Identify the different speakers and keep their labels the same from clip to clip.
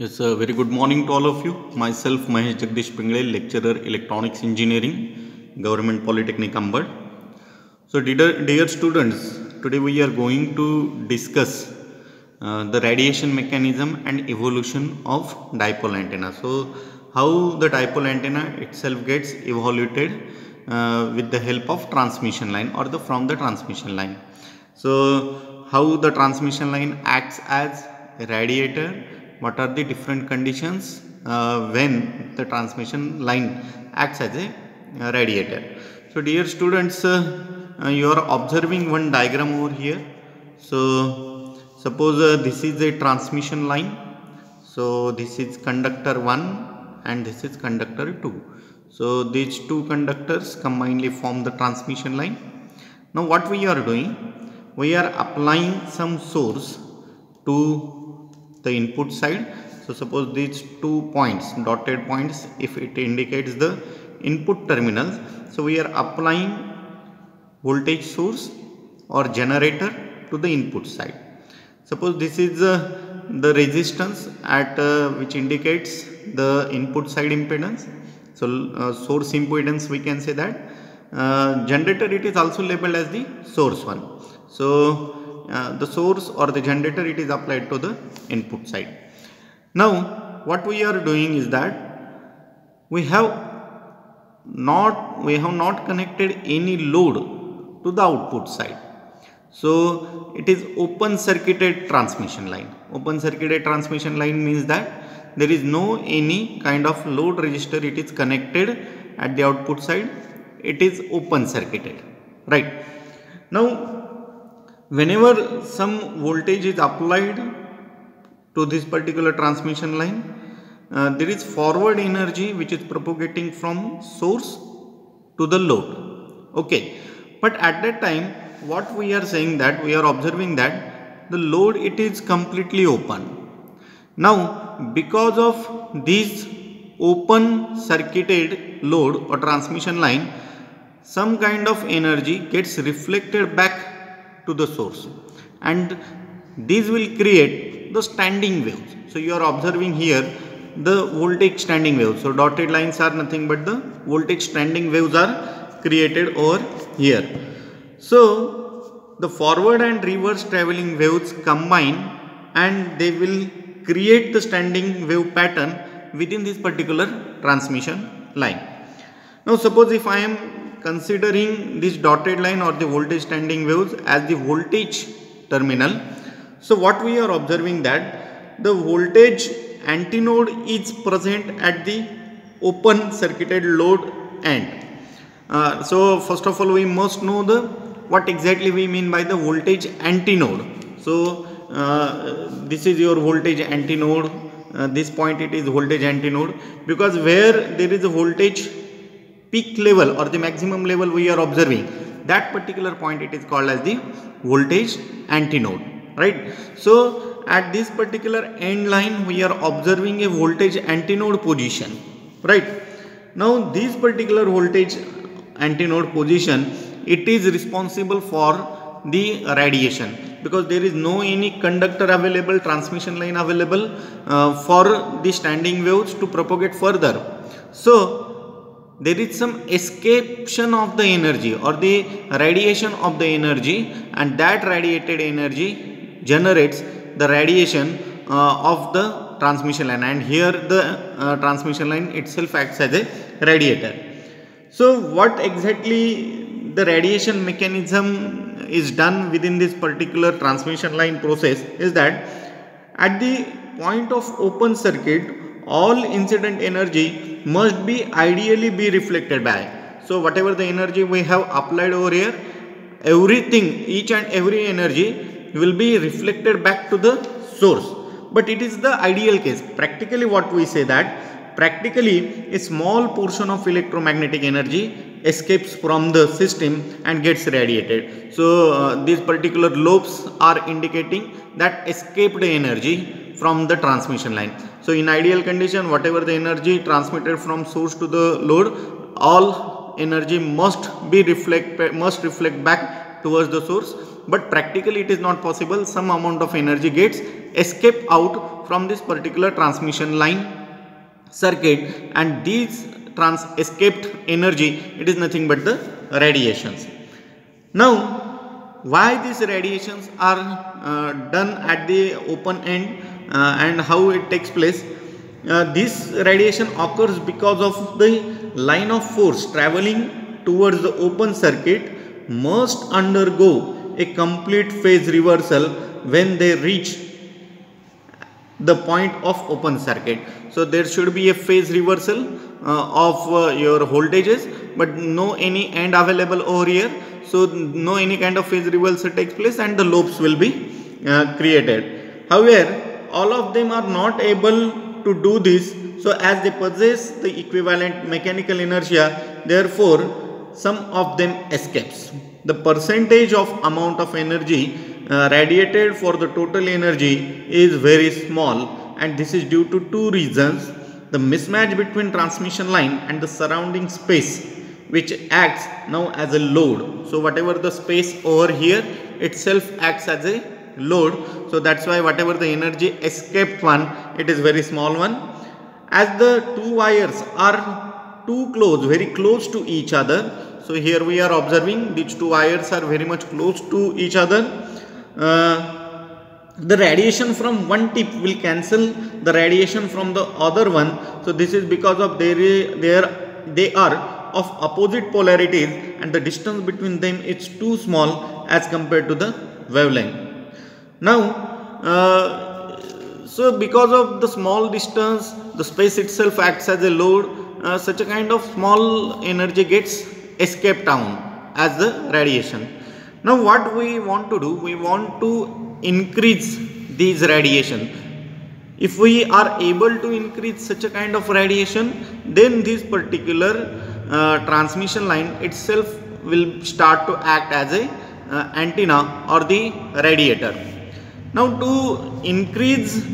Speaker 1: Yes, very good morning to all of you. Myself, Mahesh Jagdish Pingle, lecturer Electronics Engineering, Government Polytechnic Ambad. So, dear students, today we are going to discuss the radiation mechanism and evolution of dipole antenna. So, how the dipole antenna itself gets evaluated with the help of transmission line or from the transmission line. So, how the transmission line acts as a radiator, what are the different conditions when the transmission line acts as a radiator. So, dear students, you are observing one diagram over here. So, suppose this is a transmission line. So, this is conductor 1 and this is conductor 2. So, these two conductors combinedly form the transmission line. Now, what we are doing? We are applying some source to the input side. So, suppose these 2 points, dotted points, if it indicates the input terminals. So, we are applying voltage source or generator to the input side. Suppose this is the resistance at which indicates the input side impedance. So, source impedance we can say that. Generator it is also labeled as the source one. So, the source or the generator it is applied to the input side. Now, what we are doing is that we have not connected any load to the output side. So, it is open circuited transmission line. Open circuited transmission line means that there is no any kind of load resistor it is connected at the output side. It is open circuited, right? Now, whenever some voltage is applied to this particular transmission line, there is forward energy which is propagating from source to the load. Okay, but at that time, what we are saying that we are observing that the load it is completely open. Now, because of this open circuited load or transmission line, some kind of energy gets reflected back to the source, and these will create the standing waves. So, you are observing here the voltage standing waves. So, dotted lines are nothing but the voltage standing waves are created over here. So, the forward and reverse travelling waves combine and they will create the standing wave pattern within this particular transmission line. Now, suppose if I am considering this dotted line or the voltage standing waves as the voltage terminal. So, what we are observing that the voltage antinode is present at the open circuited load end. So, first of all we must know what exactly we mean by the voltage antinode. So, this is your voltage antinode, this point it is voltage antinode, because where there is a voltage peak level or the maximum level we are observing, that particular point it is called as the voltage antinode, right? So, at this particular end line we are observing a voltage antinode position, right? Now, this particular voltage antinode position it is responsible for the radiation, because there is no any conductor available, transmission line available for the standing waves to propagate further. So, there is some escapation of the energy or the radiation of the energy, and that radiated energy generates the radiation of the transmission line, and here the transmission line itself acts as a radiator. So, what exactly the radiation mechanism is done within this particular transmission line process is that at the point of open circuit, all incident energy must be ideally be reflected back. So, whatever the energy we have applied over here, everything, each and every energy will be reflected back to the source. But it is the ideal case. Practically what we say that, practically a small portion of electromagnetic energy escapes from the system and gets radiated. So, these particular lobes are indicating that escaped energy from the transmission line. So, in ideal condition, whatever the energy transmitted from source to the load, all energy must reflect back towards the source, but practically it is not possible. Some amount of energy gets escape out from this particular transmission line circuit, and these escaped energy, it is nothing but the radiations. Now, why these radiations are done at the open end and how it takes place? This radiation occurs because of the line of force traveling towards the open circuit must undergo a complete phase reversal when they reach the point of open circuit. So there should be a phase reversal of your voltages, but no any end available over here. So no any kind of phase reversal takes place and the loops will be created. However, all of them are not able to do this. So as they possess the equivalent mechanical inertia, therefore some of them escapes. The percentage of amount of energy radiated for the total energy is very small, and this is due to two reasons: the mismatch between transmission line and the surrounding space, which acts now as a load. So whatever the space over here itself acts as a load, so that's why whatever the energy escaped one, it is very small one. As the two wires are too close, very close to each other, so here we are observing these two wires are very much close to each other. The radiation from one tip will cancel the radiation from the other one. So this is because of they are of opposite polarities and the distance between them is too small as compared to the wavelength. Now, so because of the small distance, the space itself acts as a load. Such a kind of small energy gets escaped down as the radiation. Now what we want to do, we want to increase these radiation. If we are able to increase such a kind of radiation, then this particular transmission line itself will start to act as a antenna or the radiator. Now to increase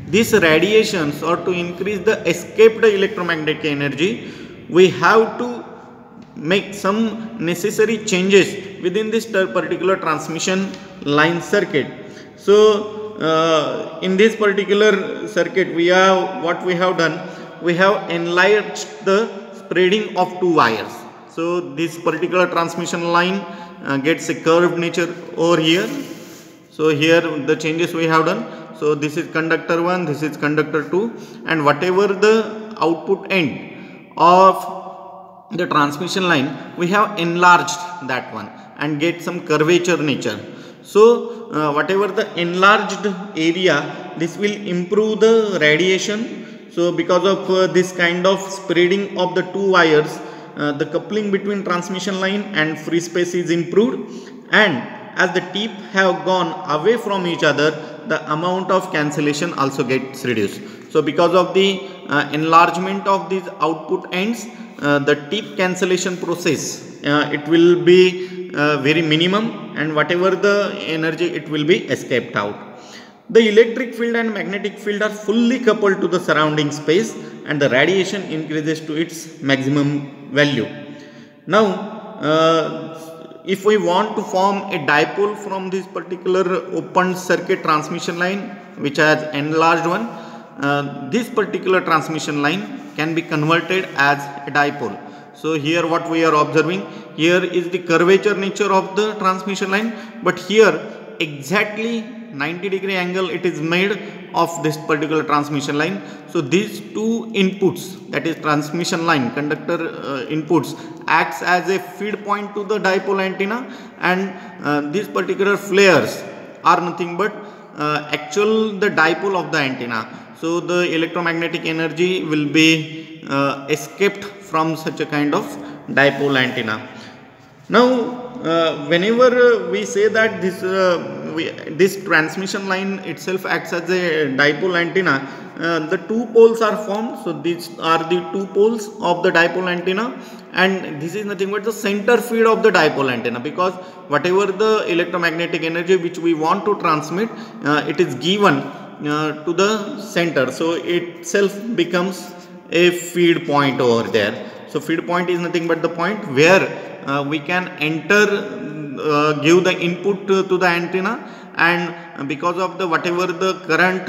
Speaker 1: these radiations or to increase the escaped electromagnetic energy, we have to make some necessary changes within this particular transmission line circuit. So in this particular circuit, we have what we have done, we have enlarged the spreading of two wires. So this particular transmission line gets a curved nature over here. So here the changes we have done. So this is conductor 1, this is conductor 2, and whatever the output end of the transmission line, we have enlarged that one and get some curvature nature. So whatever the enlarged area, this will improve the radiation. So because of this kind of spreading of the two wires, the coupling between transmission line and free space is improved, and as the tip have gone away from each other, the amount of cancellation also gets reduced. So because of the enlargement of these output ends, the tip cancellation process, it will be very minimum, and whatever the energy, it will be escaped out. The electric field and magnetic field are fully coupled to the surrounding space, and the radiation increases to its maximum value. Now if we want to form a dipole from this particular open circuit transmission line which has enlarged one, this particular transmission line can be converted as a dipole. So here what we are observing, here is the curvature nature of the transmission line, but here exactly 90-degree angle it is made of this particular transmission line. So these two inputs, that is transmission line conductor inputs, acts as a feed point to the dipole antenna, and these particular flares are nothing but the dipole of the antenna. So the electromagnetic energy will be escaped from such a kind of dipole antenna. Now whenever we say that this transmission line itself acts as a dipole antenna, the two poles are formed. So these are the two poles of the dipole antenna, and this is nothing but the center feed of the dipole antenna, because whatever the electromagnetic energy which we want to transmit, it is given to the center, so itself becomes a feed point over there. So feed point is nothing but the point where we can enter give the input to the antenna, and because of the whatever the current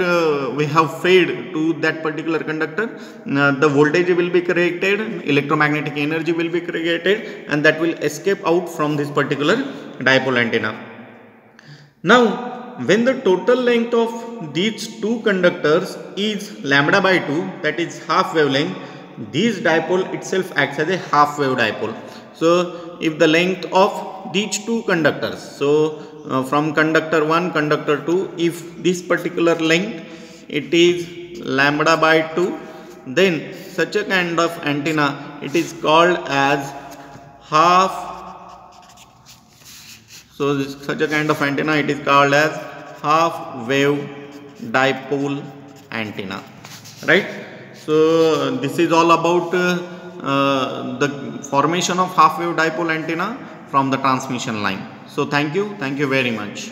Speaker 1: we have fed to that particular conductor, the voltage will be created, electromagnetic energy will be created, and that will escape out from this particular dipole antenna. Now when the total length of these two conductors is lambda by 2, that is half wavelength, this dipole itself acts as a half wave dipole. So if the length of these two conductors, so from conductor 1, conductor 2, if this particular length it is lambda by 2, then such a kind of antenna, it is called as half. So such a kind of antenna, it is called as half wave dipole antenna, right? So this is all about the formation of half wave dipole antenna from the transmission line. So thank you very much.